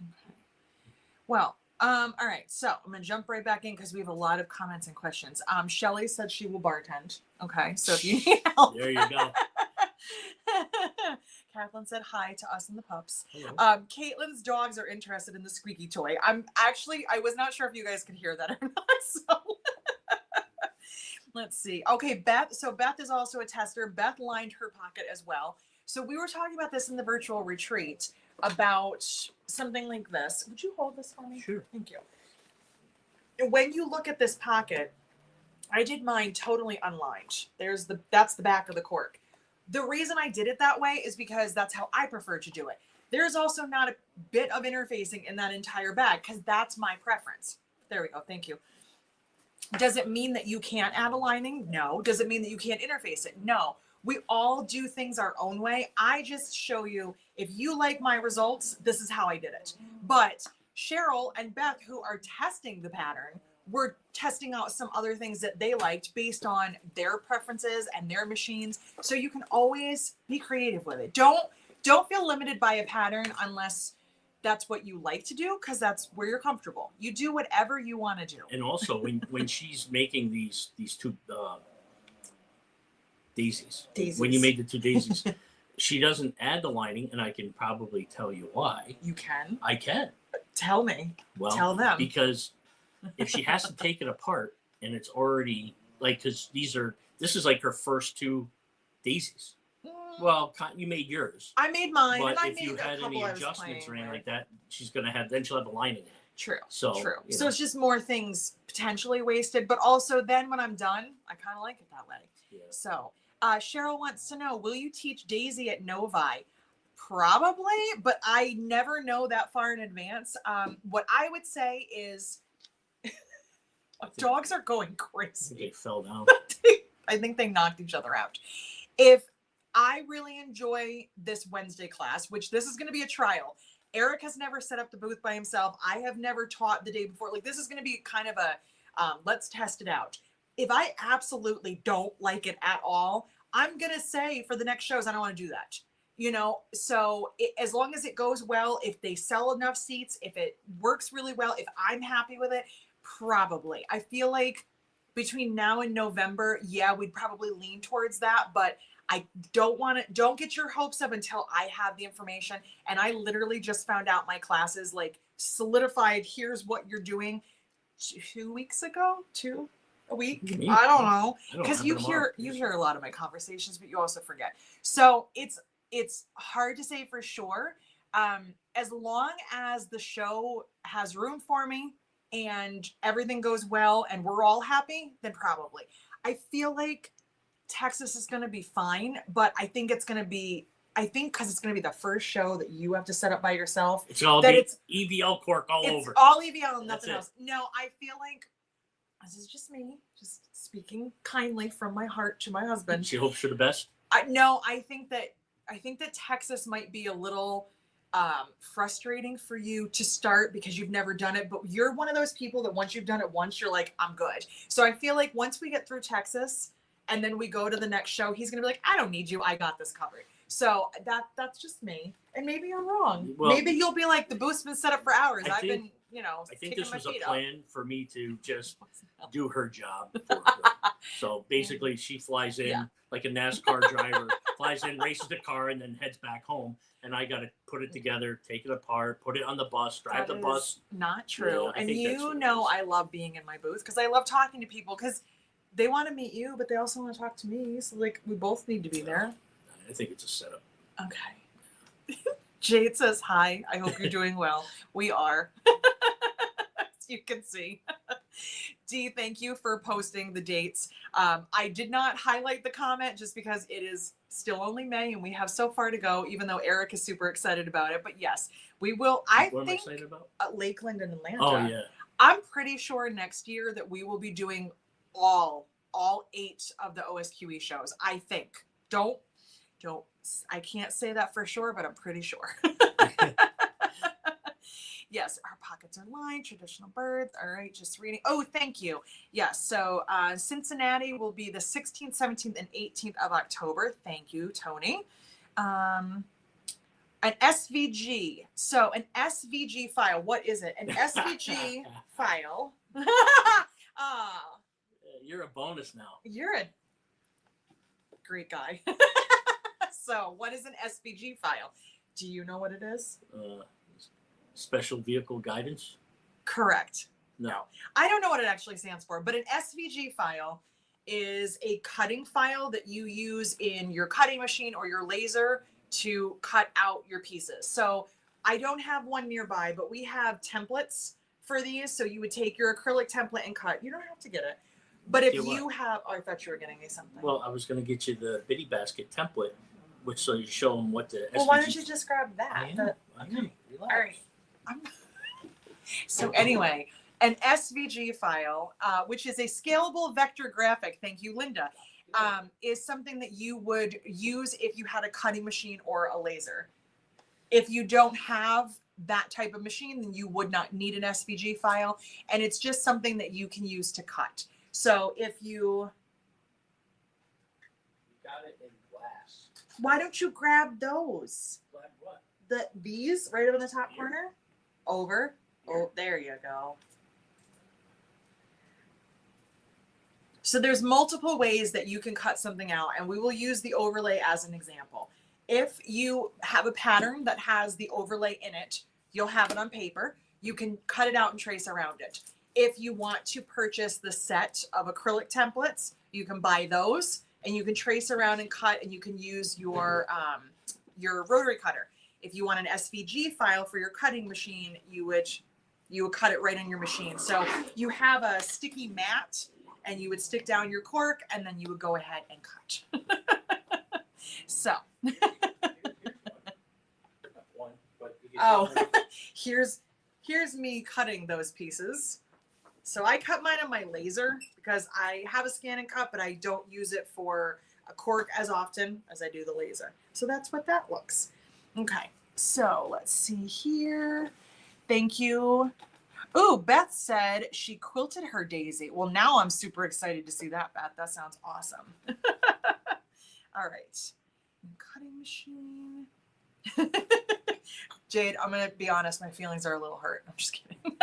Okay. Well, all right. So I'm going to jump right back in because we have a lot of comments and questions. Shelly said she will bartend. Okay. So if you need help. There you go. Kathleen said hi to us and the pups. Hello. Caitlin's dogs are interested in the squeaky toy. I was not sure if you guys could hear that or not. So let's see. Okay, Beth. So Beth is also a tester. Beth lined her pocket as well. So we were talking about this in the virtual retreat about something like this. Would you hold this for me? Sure. Thank you. When you look at this pocket, I did mine totally unlined. That's the back of the cork. The reason I did it that way is because that's how I prefer to do it. There's also not a bit of interfacing in that entire bag because that's my preference. There we go. Thank you. Does it mean that you can't add a lining? No. Does it mean that you can't interface it? No. We all do things our own way. I just show you, if you like my results, this is how I did it. But Cheryl and Beth, who are testing the pattern, were testing out some other things that they liked based on their preferences and their machines. So you can always be creative with it. Don't feel limited by a pattern unless that's what you like to do, because that's where you're comfortable. You do whatever you want to do. And also when she's making these two daisies, when you made the two daisies, she doesn't add the lining, and I can probably tell you why. You can? I can. Tell me. Well, tell them. Because if she has to take it apart and it's already like, because this is like her first two daisies. Well, you made yours. I made mine. But and I if made you had any adjustments or anything like that, she'll have the lining in it. True. So true. So it's just more things potentially wasted, but also then when I'm done, I kind of like it that way. Yeah. So Cheryl wants to know, will you teach Daisy at Novi? Probably, but I never know that far in advance. What I would say is, Dogs are going They crazy. fell down. I think they knocked each other out. If I really enjoy this Wednesday class, which this is going to be a trial. Eric has never set up the booth by himself. I have never taught the day before. Like, this is going to be kind of a let's test it out. If I absolutely don't like it at all, I'm going to say for the next shows, I don't want to do that. You know, so as long as it goes well, if they sell enough seats, if it works really well, if I'm happy with it, probably. I feel like between now and November, yeah, we'd probably lean towards that, but I don't get your hopes up until I have the information. And I literally just found out my classes like solidified. Here's what you're doing 2 weeks ago, a week. I don't know. Because you hear a lot of my conversations, but you also forget. So it's hard to say for sure. As long as the show has room for me and everything goes well and we're all happy, then probably. I feel like Texas is going to be fine, but I think because it's going to be the first show that you have to set up by yourself. It's all EVL Cork all over. It's all EVL and nothing else. No, I feel like this is just me, just speaking kindly from my heart to my husband. She hopes for the best. I think that Texas might be a little frustrating for you to start because you've never done it, but you're one of those people that once you've done it once, you're like, I'm good. So I feel like once we get through Texas and then we go to the next show, he's gonna be like, I don't need you, I got this covered. So that's just me, and maybe I'm wrong. Well, maybe you'll be like, the booth's been set up for hours. I think this was a plan for me to just do her job for her. So basically, she flies in like a NASCAR driver, flies in, races the car, and then heads back home. And I got to put it together, take it apart, put it on the bus, drive the bus. Not true. Yeah, and I love being in my booth because I love talking to people because they want to meet you, but they also want to talk to me. So like, we both need to be there. I think it's a setup. Okay. Jade says hi. I hope you're doing well. We are. As you can see. Dee, thank you for posting the dates. I did not highlight the comment just because it is still only May and we have so far to go, even though Eric is super excited about it. But yes, we will. What am I excited about? Lakeland and Atlanta. Oh, yeah. I'm pretty sure next year that we will be doing all 8 of the OSQE shows. I think. Don't. I can't say that for sure, but I'm pretty sure. Yes, our pockets are lined, traditional birds. All right, just reading. Oh, thank you. Yes, so Cincinnati will be the 16th, 17th, and 18th of October. Thank you, Tony. An SVG. So an SVG file. What is it? An SVG file. You're a bonus now. You're a great guy. So what is an SVG file? Do you know what it is? Special vehicle guidance? Correct. No. I don't know what it actually stands for, but an SVG file is a cutting file that you use in your cutting machine or your laser to cut out your pieces. So I don't have one nearby, but we have templates for these. So you would take your acrylic template and cut. You don't have to get it. But if you have, I thought you were getting me something. Well, I was going to get you the Bitty Basket template, which so you show them what the. Well, why don't you just grab that? Okay, relax. All right. So anyway, an SVG file, which is a scalable vector graphic, thank you, Linda, is something that you would use if you had a cutting machine or a laser. If you don't have that type of machine, then you would not need an SVG file. And it's just something that you can use to cut. So if you got it in glass. Why don't you grab those? Grab what? These right up in the top corner? Over. Oh, there you go. So there's multiple ways that you can cut something out, and we will use the overlay as an example. If you have a pattern that has the overlay in it, you'll have it on paper. You can cut it out and trace around it. If you want to purchase the set of acrylic templates, you can buy those, and you can trace around and cut, and you can use your rotary cutter. If you want an SVG file for your cutting machine, you would cut it right on your machine. So you have a sticky mat and you would stick down your cork and then you would go ahead and cut. So. Oh, here's me cutting those pieces. So I cut mine on my laser because I have a scan and cut, but I don't use it for a cork as often as I do the laser. So that's what that looks. Okay, so let's see here. Thank you. Ooh, Beth said she quilted her daisy. Well, now I'm super excited to see that, Beth. That sounds awesome. All right. Cutting machine. Jade, I'm going to be honest. My feelings are a little hurt. I'm just kidding.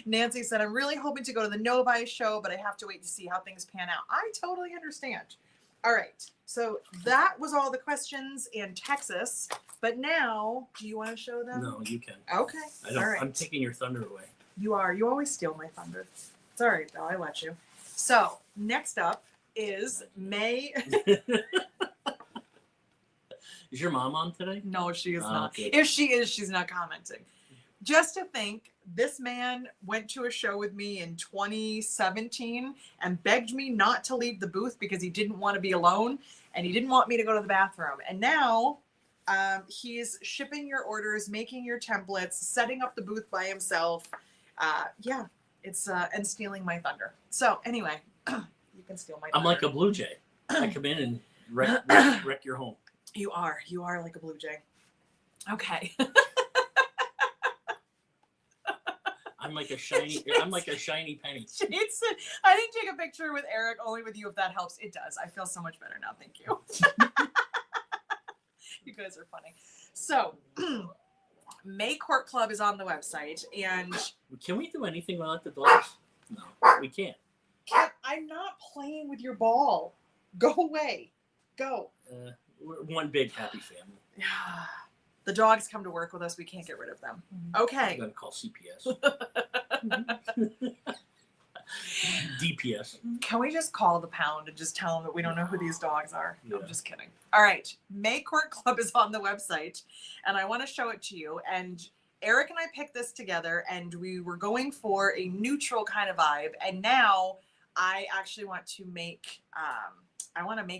Nancy said, I'm really hoping to go to the Novi show, but I have to wait to see how things pan out. I totally understand. All right. So that was all the questions in Texas. But now, do you want to show them? No, you can. Okay. I don't, all right. I'm taking your thunder away. You are. You always steal my thunder. It's all right, though. I let you. So next up is May. Is your mom on today? No, she is not. Okay. If she is, she's not commenting. Just to think, this man went to a show with me in 2017 and begged me not to leave the booth because he didn't want to be alone and he didn't want me to go to the bathroom. And now he's shipping your orders, making your templates, setting up the booth by himself. Yeah, it's and stealing my thunder. So anyway, you can steal my thunder. I'm like a blue jay. I come in and wreck your home. You are like a blue jay. Okay. I'm like a shiny penny. I didn't take a picture with Eric, only with you if that helps. It does. I feel so much better now. Thank you. You guys are funny. So, May Cork Club is on the website, and can we do anything without the dogs? No, we can't. I'm not playing with your ball. Go away. Go. We're one big happy family. The dogs come to work with us. We can't get rid of them. Okay. I'm gonna call CPS. DPS. Can we just call the pound and just tell them that we don't know who these dogs are? Yeah. I'm just kidding. All right. May Cork Club is on the website, and I want to show it to you. And Eric and I picked this together, and we were going for a neutral kind of vibe. And now I actually want to make,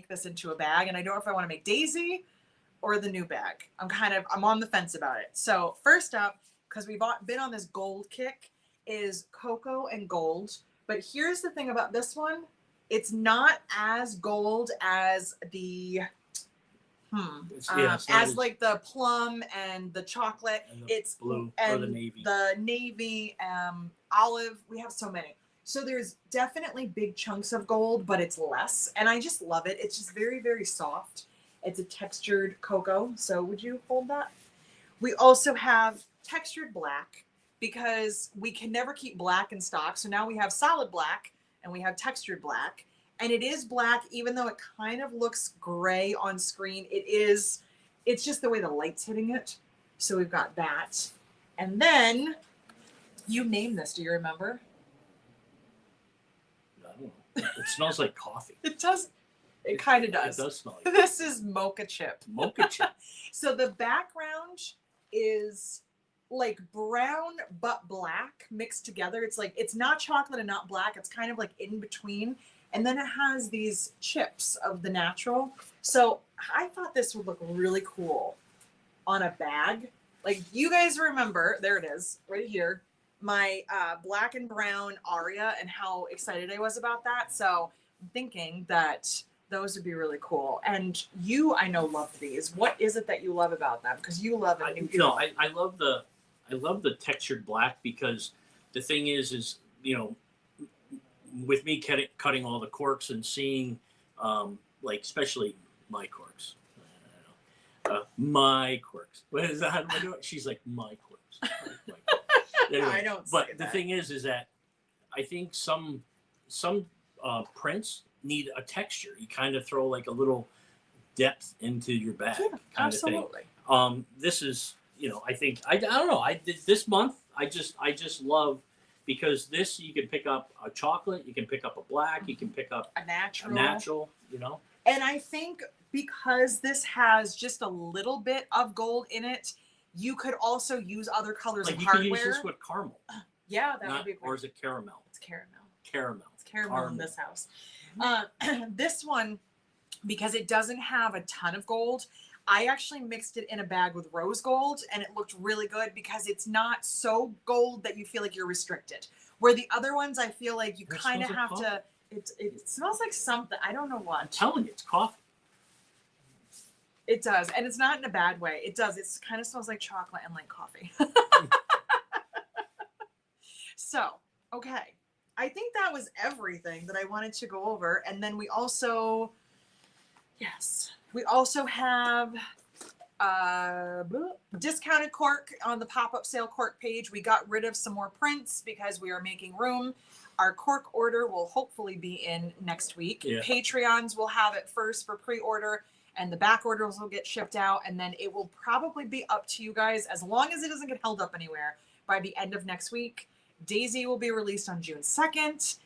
this into a bag, and I don't know if I want to make Daisy or the new bag. I'm on the fence about it. So first up, because we've been on this gold kick, is cocoa and gold. But here's the thing about this one. It's not as gold as the, like the plum and the chocolate. And the it's blue and or the navy. The navy, olive. We have so many. So there's definitely big chunks of gold, but it's less. And I just love it. It's just very, very soft. It's a textured cocoa. So would you hold that? We also have textured black because we can never keep black in stock. So now we have solid black and we have textured black. And it is black, even though it kind of looks gray on screen. It's just the way the light's hitting it. So we've got that. And then you named this. Do you remember? I don't know. It smells like coffee. It does. It kind of does. It does smell like This is mocha chip. mocha chip. So the background is like brown but black mixed together. It's like, it's not chocolate and not black. It's kind of like in between. And then it has these chips of the natural. So I thought this would look really cool on a bag. Like, you guys remember, there it is, right here, my black and brown Aria and how excited I was about that. So I'm thinking that those would be really cool. And you, I know, love these. What is it that you love about them? Because you love it. I love the textured black, because the thing is, with me cutting all the corks and seeing, like, especially my corks. My quirks. What is that? How do I do it? She's like, my quirks. Anyway, I don't. But the thing is that I think some prints need a texture. You kind of throw like a little depth into your bag. Yeah, absolutely. Of thing. This is, I think I don't know. I did this month. I just love, because this, you can pick up a chocolate, you can pick up a black, you can pick up a natural. And I think because this has just a little bit of gold in it, you could also use other colors like of you hardware. can use this with caramel. Yeah, that would be great. Or is it caramel? It's caramel. Caramel. It's caramel in this house. This one, because it doesn't have a ton of gold, I actually mixed it in a bag with rose gold, and it looked really good because it's not so gold that you feel like you're restricted. Where the other ones, I feel like you It kind of smells have like to. It smells like something. I don't know I'm what. telling you, it's coffee. It does, and it's not in a bad way. It does. It kind of smells like chocolate and like coffee. So, okay. I think that was everything that I wanted to go over. And then we also, yes, we also have discounted cork on the pop-up sale cork page. We got rid of some more prints because we are making room. Our cork order will hopefully be in next week. Yeah. Patreons will have it first for pre-order, and the back orders will get shipped out, and then it will probably be up to you guys, as long as it doesn't get held up anywhere, by the end of next week. Daisy will be released on June 2nd.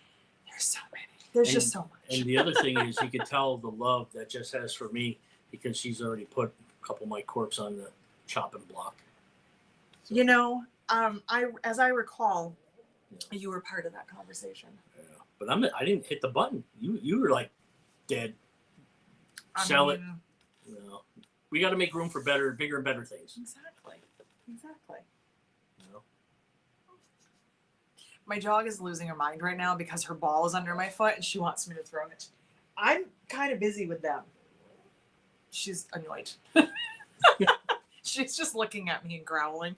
There's so many. There's just so much. And the other thing is, you could tell the love that Jess has for me because she's already put a couple of my corks on the chopping block. So, You know, as I recall, you were part of that conversation. yeah. But I didn't hit the button. You were like dead. Sell it. You know, we got to make room for bigger and better things. Exactly. Exactly. You know? My dog is losing her mind right now because her ball is under my foot and she wants me to throw it. I'm kind of busy with them. She's annoyed. She's just looking at me and growling.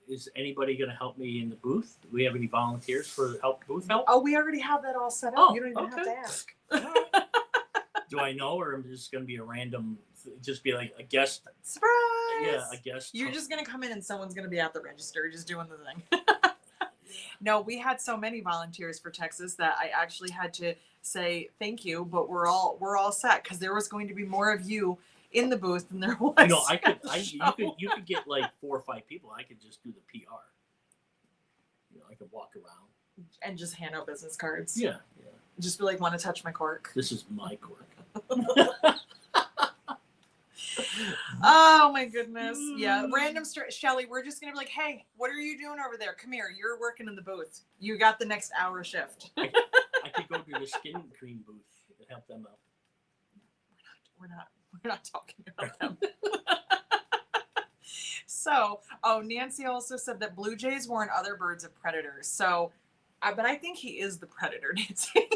Is anybody going to help me in the booth? Do we have any volunteers for booth help? Oh, we already have that all set up. Oh, You don't even have okay. to ask. Do I know, or am I just going to be a random, just be like a guest? Surprise! Yeah, a guest. You're just going to come in and someone's going to be at the register just doing the thing. No, we had so many volunteers for Texas that I actually had to say thank you, but we're all set because there was going to be more of you in the booth than there was. You know, you could get like 4 or 5 people. I could just do the PR. You know, I could walk around and just hand out business cards. Yeah. Just be like, want to touch my cork? This is my cork. Oh my goodness. Yeah. Random Shelly, we're just going to be like, hey, what are you doing over there? Come here. You're working in the booth. You got the next hour shift. I could go to the skin cream booth and help them out. We're not talking about them. So, Nancy also said that blue jays warn other birds of predators. So, but I think he is the predator, Nancy.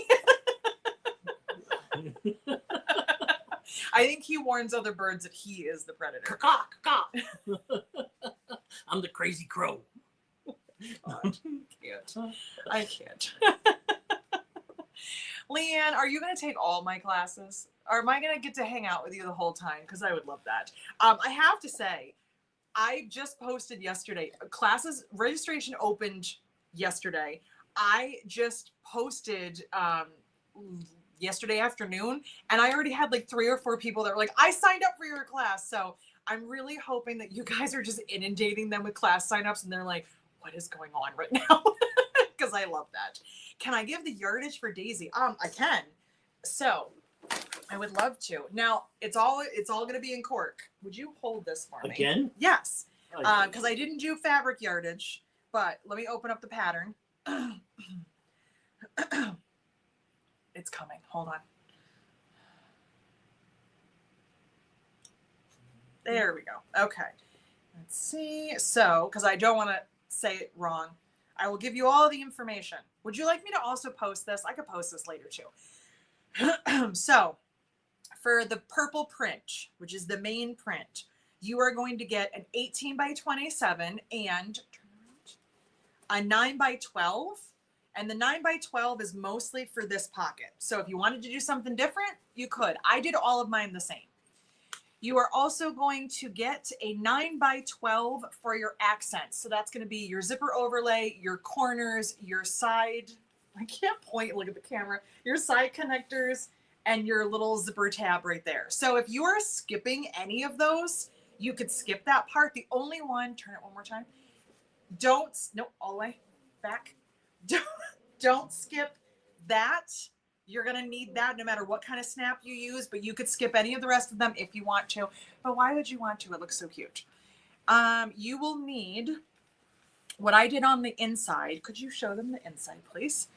I think he warns other birds that he is the predator. I'm the crazy crow. God, I can't. Leanne, are you going to take all my classes? Or am I going to get to hang out with you the whole time? Because I would love that. I have to say, I just posted yesterday. Classes registration opened yesterday. I just posted yesterday afternoon, and I already had like 3 or 4 people that were like, I signed up for your class. So I'm really hoping that you guys are just inundating them with class signups, and they're like, what is going on right now? Because I love that. Can I give the yardage for Daisy? I can. So I would love to. Now it's all going to be in cork. Would you hold this for me? Again? Yes. Because I didn't do fabric yardage, but let me open up the pattern. It's coming. Hold on. There we go. Okay. Let's see. So, because I don't want to say it wrong, I will give you all the information. Would you like me to also post this? I could post this later too. So, for the purple print, which is the main print, you are going to get an 18 by 27 and a 9 by 12. And the 9 by 12 is mostly for this pocket. So if you wanted to do something different, you could. I did all of mine the same. You are also going to get a 9 by 12 for your accents. So that's going to be your zipper overlay, your corners, your side, I can't point, look at the camera, your side connectors, and your little zipper tab right there. So if you are skipping any of those, you could skip that part. The only one, turn it one more time. All the way back. Don't skip that. You're going to need that no matter what kind of snap you use, but you could skip any of the rest of them if you want to. But why would you want to? It looks so cute. You will need what I did on the inside. Could you show them the inside, please?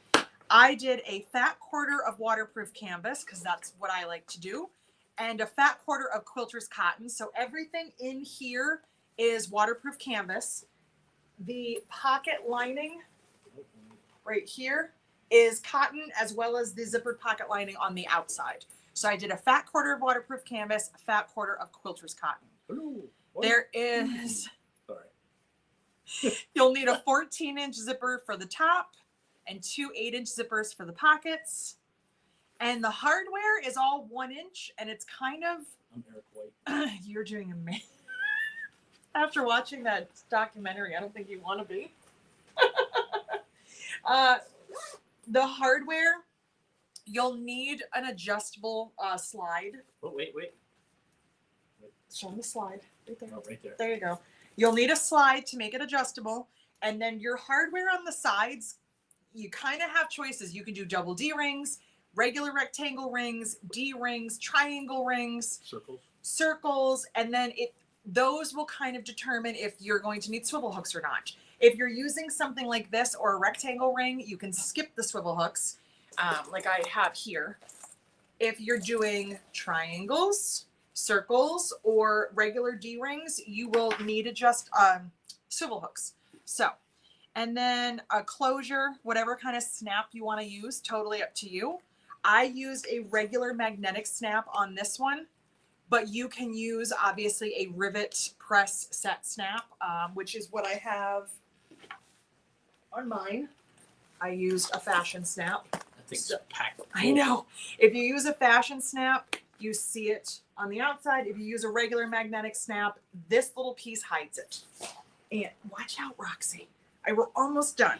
I did a fat quarter of waterproof canvas because that's what I like to do, and a fat quarter of quilter's cotton. So everything in here is waterproof canvas. The pocket lining right here is cotton, as well as the zippered pocket lining on the outside. So I did a fat quarter of waterproof canvas, a fat quarter of quilter's cotton. Ooh, There is, sorry. you'll need a 14-inch zipper for the top and 2 8-inch zippers for the pockets. And the hardware is all 1 inch, and it's kind of, I'm Eric White. you're doing amazing. After watching that documentary, I don't think you want to be. The hardware, you'll need an adjustable slide. Oh, wait. Show them the slide. Right there. Oh, right there. There you go. You'll need a slide to make it adjustable. And then your hardware on the sides, you kind of have choices. You can do double D rings, regular rectangle rings, D rings, triangle rings, circles, and then those will kind of determine if you're going to need swivel hooks or not. If you're using something like this or a rectangle ring, you can skip the swivel hooks, like I have here. If you're doing triangles, circles, or regular D rings, you will need to just swivel hooks. So, and then a closure, whatever kind of snap you want to use, totally up to you. I used a regular magnetic snap on this one, but you can use obviously a rivet press set snap, which is what I have on mine. I used a fashion snap. I think it's packed. I know. If you use a fashion snap, you see it on the outside. If you use a regular magnetic snap, this little piece hides it. And watch out, Roxy. We're almost done.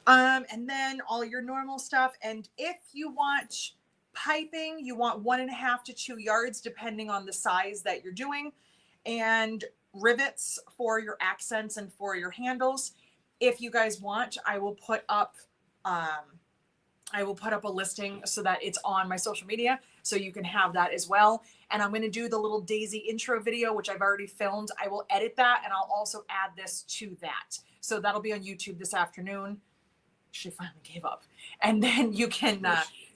And then all your normal stuff. And if you want piping, you want 1.5 to 2 yards, depending on the size that you're doing, and rivets for your accents and for your handles. If you guys want, I will put up a listing so that it's on my social media, so you can have that as well. And I'm going to do the little Daisy intro video, which I've already filmed. I will edit that, and I'll also add this to that. So that'll be on YouTube this afternoon. She finally gave up. And then you can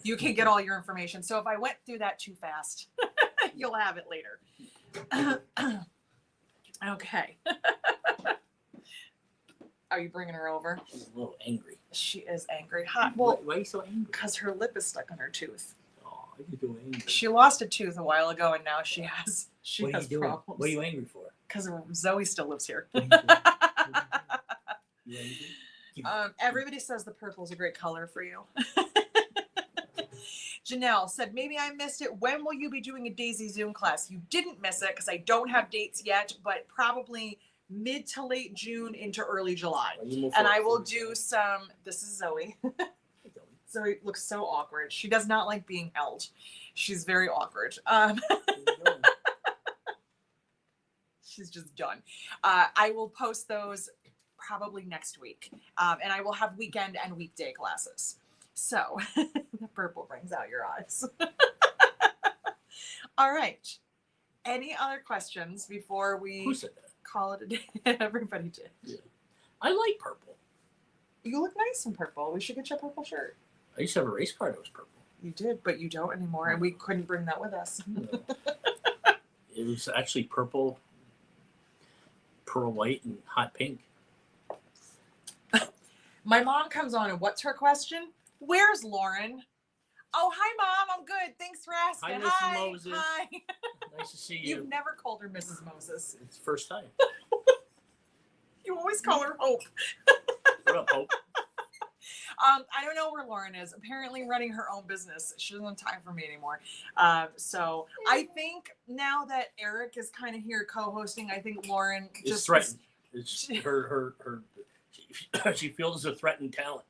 get all your information. So if I went through that too fast, you'll have it later. Okay. Are you bringing her over? She's a little angry. She is angry. Well, why are you so angry? because her lip is stuck on her tooth. Oh, you're doing angry. She lost a tooth a while ago, and now she has What are you doing? problems. What are you angry for? Because Zoe still lives here. What are you doing? You angry? Everybody says the purple is a great color for you. Janelle said, maybe I missed it. When will you be doing a Daisy Zoom class? You didn't miss it because I don't have dates yet, but probably mid to late June into early July. And I will do some, this is Zoe. Zoe looks so awkward. She does not like being held. She's very awkward. She's just done. I will post those probably next week. And I will have weekend and weekday classes. So the purple brings out your eyes. All right. Any other questions before we Who said that? call it a day? Everybody did. Yeah. I like purple. You look nice in purple. We should get you a purple shirt. I used to have a race car that was purple. You did, but you don't anymore, and we couldn't bring that with us. No. It was actually purple, pearl white, and hot pink. My mom comes on, and what's her question? Where's Lauren? Oh, hi, Mom. I'm good. Thanks for asking. Hi, Mrs. Moses. Hi. Nice to see you. You've never called her Mrs. Moses. It's the first time. You always call her Hope. What up, Hope? I don't know where Lauren is. Apparently running her own business. She doesn't have time for me anymore. So I think now that Eric is kind of here co-hosting, I think Lauren It's threatened. It's she feels a threatened talent.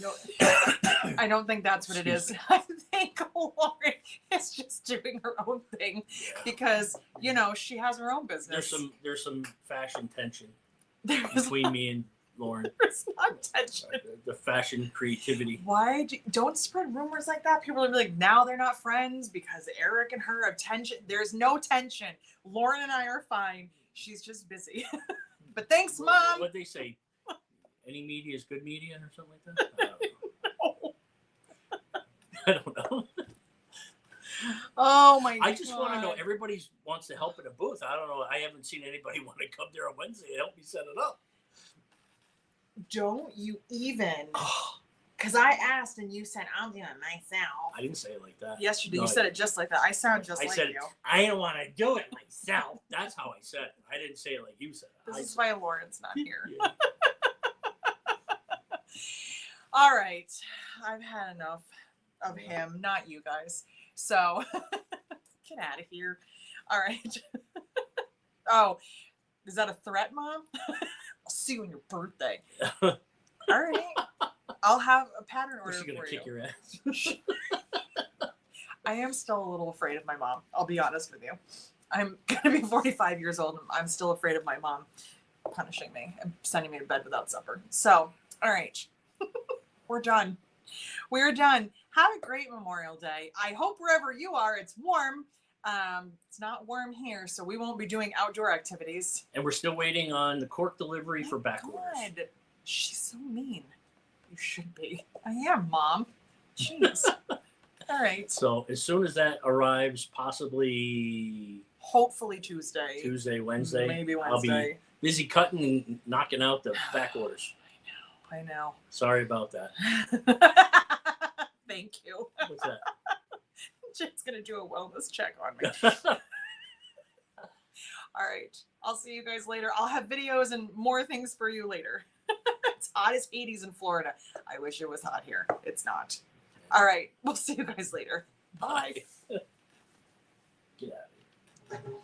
No, I don't think that's what it is. I think Lauren is just doing her own thing because, you know, she has her own business. There's some fashion tension There's between me and Lauren. There's not tension. The fashion creativity. Why don't spread rumors like that? People are gonna be like, now they're not friends because Eric and her have tension. There's no tension. Lauren and I are fine. She's just busy. But thanks, Mom. What'd they say? Any media is good media or something like that? I don't know. Oh my god. I just want to know, everybody wants to help in a booth. I don't know. I haven't seen anybody want to come there on Wednesday and help me set it up. don't you even? Oh, Because I asked and you said, I'll do it myself. I didn't say it like that. Yes, you did. No, You said it just like that. I sound just I like said, you. I don't want to do it myself. That's how I said it. I didn't say it like you said it. This is why Lauren's not here. Yeah. All right. I've had enough of him, not you guys. So get out of here. All right. Oh, is that a threat, Mom? I'll see you on your birthday. All right. I'll have a pattern order She's gonna for kick you. your ass. I am still a little afraid of my mom. I'll be honest with you. I'm gonna be 45 years old and I'm still afraid of my mom punishing me and sending me to bed without supper. So, all right. We're done. We're done. Have a great Memorial Day. I hope wherever you are, it's warm. It's not warm here, so we won't be doing outdoor activities. And we're still waiting on the cork delivery for back orders. God, she's so mean. You should be. I am, Mom. Jeez. All right. So as soon as that arrives, possibly Hopefully Tuesday. Tuesday, Wednesday, Maybe I'll be Wednesday. busy cutting and knocking out the back orders. I know. Sorry about that. Thank you. What's that? Jen's gonna do a wellness check on me. All right. I'll see you guys later. I'll have videos and more things for you later. It's hot as 80s in Florida. I wish it was hot here. It's not. All right. We'll see you guys later. Bye. Get out of here.